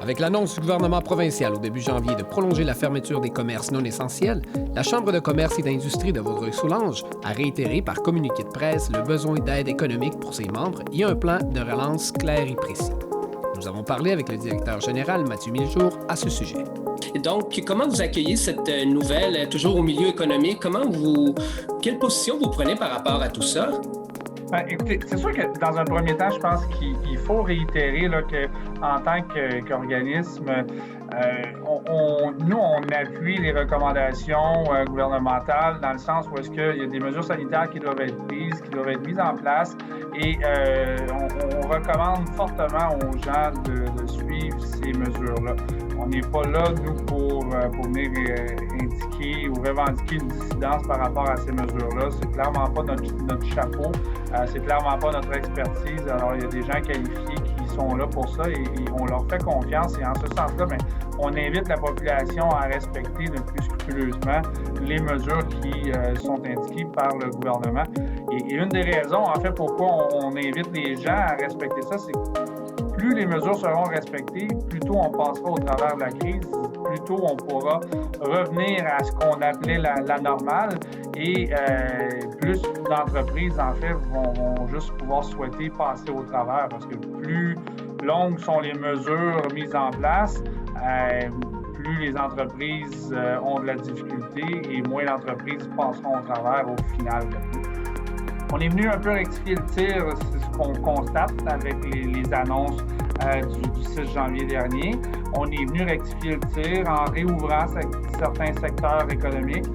Avec l'annonce du gouvernement provincial au début janvier de prolonger la fermeture des commerces non essentiels, la Chambre de commerce et d'industrie de Vaudreuil-Soulanges a réitéré par communiqué de presse le besoin d'aide économique pour ses membres et un plan de relance clair et précis. Nous avons parlé avec le directeur général Mathieu Miljour à ce sujet. Et donc, comment vous accueillez cette nouvelle, toujours au milieu économique? Quelle position vous prenez par rapport à tout ça? Écoutez, c'est sûr que dans un premier temps, je pense qu'il faut réitérer là, qu'en tant qu'organisme, nous, on appuie les recommandations gouvernementales dans le sens où est-ce qu'il y a des mesures sanitaires qui doivent être prises, qui doivent être mises en place et on recommande fortement aux gens de suivre ces mesures-là. On n'est pas là, nous, pour venir indiquer ou revendiquer une dissidence par rapport à ces mesures-là. C'est clairement pas notre chapeau. C'est clairement pas notre expertise. Alors, il y a des gens qualifiés qui sont là pour ça et on leur fait confiance. Et en ce sens-là, on invite la population à respecter le plus scrupuleusement les mesures qui sont indiquées par le gouvernement. Et une des raisons, en fait, pourquoi on invite les gens à respecter ça, c'est que plus les mesures seront respectées, plus tôt on passera au travers de la crise, plus tôt on pourra revenir à ce qu'on appelait la normale et plus d'entreprises, en fait, vont juste pouvoir souhaiter passer au travers parce que plus longues sont les mesures mises en place, plus les entreprises ont de la difficulté et moins d'entreprises passeront au travers au final. On est venu un peu rectifier le tir, c'est ce qu'on constate avec les annonces du 6 janvier dernier. On est venu rectifier le tir en réouvrant certains secteurs économiques.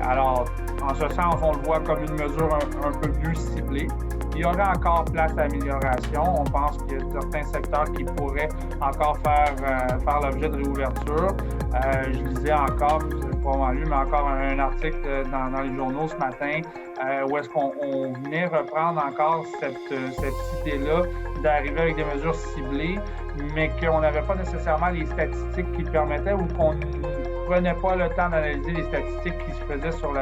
Alors, en ce sens, on le voit comme une mesure un peu plus ciblée. Il y aurait encore place à amélioration. On pense qu'il y a certains secteurs qui pourraient encore faire l'objet de réouverture. Je lisais encore, vous n'avez probablement lu, mais encore un article dans les journaux ce matin où est-ce qu'on venait reprendre encore cette idée-là d'arriver avec des mesures ciblées, mais qu'on n'avait pas nécessairement les statistiques qui le permettaient ou qu'on ne prenait pas le temps d'analyser les statistiques qui se faisaient sur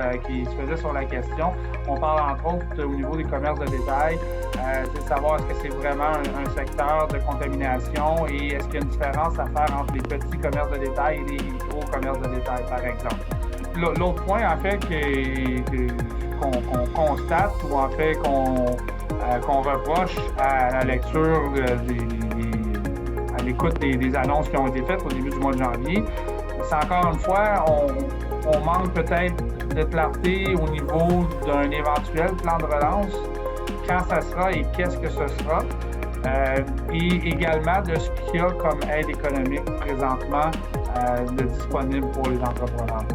la question. On parle entre autres au niveau des commerces de détail, c'est de savoir est-ce que c'est vraiment un secteur de contamination et est-ce qu'il y a une différence à faire entre les petits commerces de détail et les gros commerces de détail, par exemple. L'autre point, en fait, qu'on constate ou en fait qu'on reproche à la lecture à l'écoute des annonces qui ont été faites au début du mois de janvier, c'est encore une fois, on manque peut-être de clarté au niveau d'un éventuel plan de relance, quand ça sera et qu'est-ce que ce sera, et également de ce qu'il y a comme aide économique présentement de disponible pour les entrepreneurs.